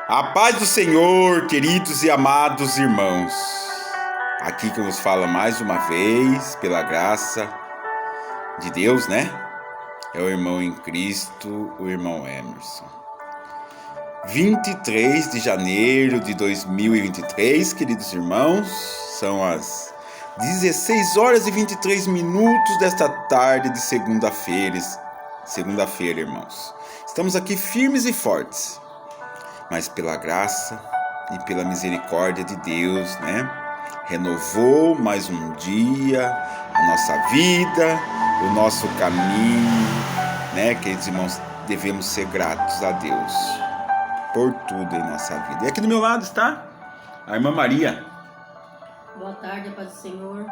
A paz do Senhor, queridos e amados irmãos. Aqui que eu vos falo mais uma vez, pela graça de Deus, né? É o irmão em Cristo, o irmão Emerson. 23 de janeiro de 2023, queridos irmãos, são as 16 horas e 23 minutos desta tarde de segunda-feira, irmãos. Estamos aqui firmes e fortes, mas pela graça e pela misericórdia de Deus, né? Renovou mais um dia a nossa vida, o nosso caminho, né? Queridos irmãos, devemos ser gratos a Deus por tudo em nossa vida. E aqui do meu lado está a irmã Maria. Boa tarde, a paz do Senhor.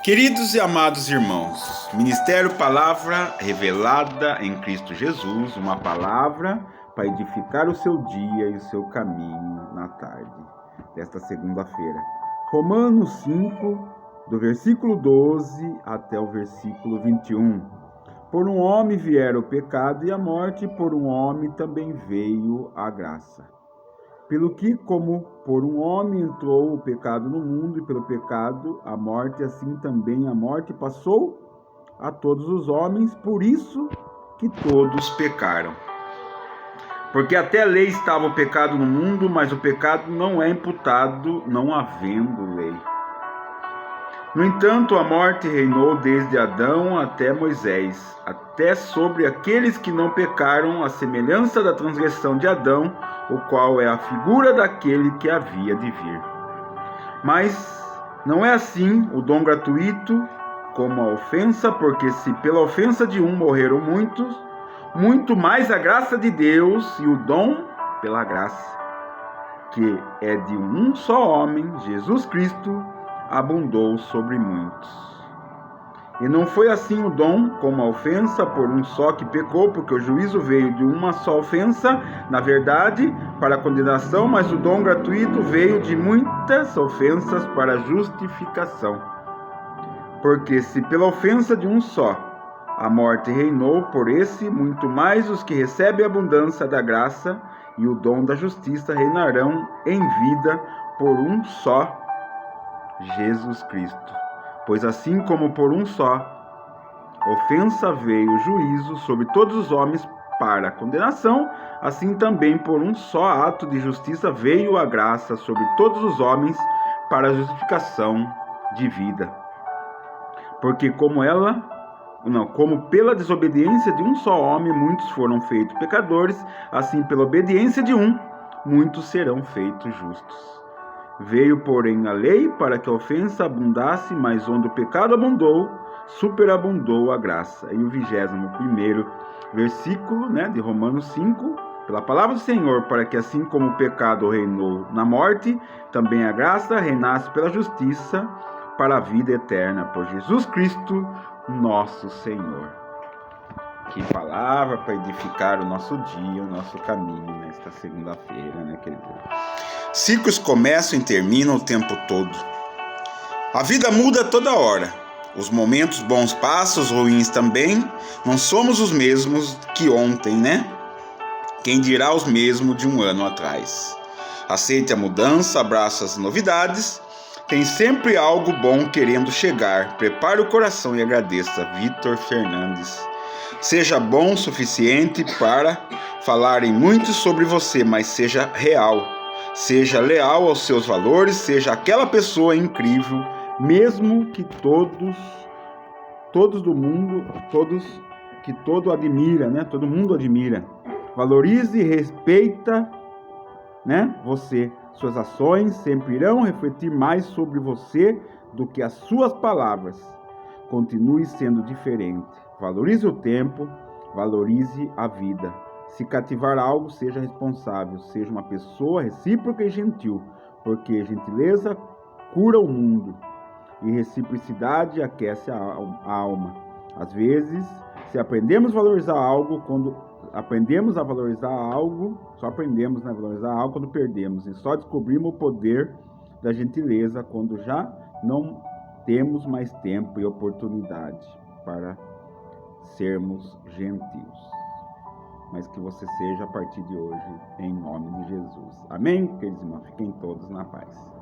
Queridos e amados irmãos, Ministério Palavra Revelada em Cristo Jesus, uma palavra para edificar o seu dia e o seu caminho na tarde desta segunda-feira. Romanos 5, do versículo 12 até o versículo 21. Por um homem vieram o pecado e a morte, e por um homem também veio a graça. Pelo que, como por um homem entrou o pecado no mundo, e pelo pecado a morte, assim também a morte passou a todos os homens, por isso que todos pecaram. Porque até a lei estava o pecado no mundo, mas o pecado não é imputado, não havendo lei. No entanto, a morte reinou desde Adão até Moisés, até sobre aqueles que não pecaram, a semelhança da transgressão de Adão, o qual é a figura daquele que havia de vir. Mas não é assim o dom gratuito como a ofensa, porque se pela ofensa de um morreram muitos, muito mais a graça de Deus e o dom pela graça, que é de um só homem, Jesus Cristo, abundou sobre muitos. E não foi assim o dom como a ofensa, por um só que pecou, porque o juízo veio de uma só ofensa, na verdade, para a condenação, mas o dom gratuito veio de muitas ofensas para a justificação. Porque se pela ofensa de um só a morte reinou, por esse, muito mais os que recebem a abundância da graça e o dom da justiça reinarão em vida por um só, Jesus Cristo. Pois assim como por um só ofensa veio o juízo sobre todos os homens para a condenação, assim também por um só ato de justiça veio a graça sobre todos os homens para a justificação de vida. Porque como pela desobediência de um só homem muitos foram feitos pecadores, assim pela obediência de um muitos serão feitos justos. Veio, porém, a lei para que a ofensa abundasse, mas onde o pecado abundou, superabundou a graça. E o 21º versículo, de Romanos 5, pela palavra do Senhor, para que assim como o pecado reinou na morte, também a graça reinasse pela justiça para a vida eterna, por Jesus Cristo, nosso Senhor. Que palavra para edificar o nosso dia, o nosso caminho nesta segunda-feira, querido? Ciclos começam e terminam o tempo todo. A vida muda toda hora. Os momentos bons passam, os ruins também. Não somos os mesmos que ontem, Quem dirá os mesmos de um ano atrás? Aceite a mudança, abraça as novidades. Tem sempre algo bom querendo chegar. Prepare o coração e agradeça. Vitor Fernandes. Seja bom o suficiente para falarem muito sobre você, mas seja real. Seja leal aos seus valores, seja aquela pessoa incrível, mesmo que todos do mundo, todo mundo admira. Valorize e respeita, você. Suas ações sempre irão refletir mais sobre você do que as suas palavras. Continue sendo diferente. Valorize o tempo, valorize a vida. Se cativar algo, seja responsável, seja uma pessoa recíproca e gentil, porque gentileza cura o mundo e reciprocidade aquece a alma. Às vezes, se aprendemos a valorizar algo, só aprendemos a valorizar algo quando perdemos, e só descobrimos o poder da gentileza quando já não temos mais tempo e oportunidade para sermos gentios. Mas que você seja a partir de hoje, em nome de Jesus. Jesus. Amém? Queridos irmãos, fiquem todos na paz.